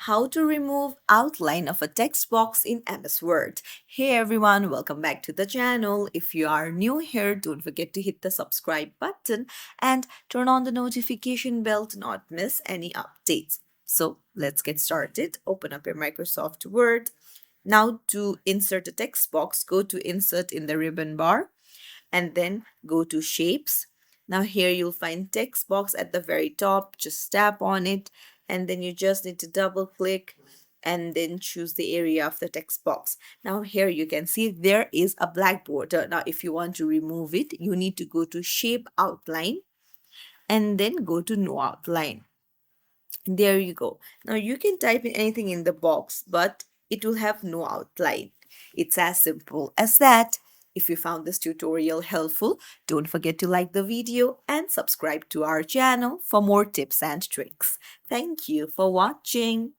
how to remove outline of a text box in MS Word. Hey everyone, welcome back to the channel. If you are new here, don't forget to hit the subscribe button and turn on the notification bell to not miss any updates. So let's get started. Open up your Microsoft Word. Now to insert a text box, go to insert in the ribbon bar and then go to shapes. Now here you'll find text box at the very top. Just tap on it and then you just need to double click and then choose the area of the text box. Now here you can see there is a black border. Now if you want to remove it, you need to go to shape outline and then go to no outline. There you go. Now you can type in anything in the box, but it will have no outline. It's as simple as that. If you found this tutorial helpful, don't forget to like the video and subscribe to our channel for more tips and tricks. Thank you for watching.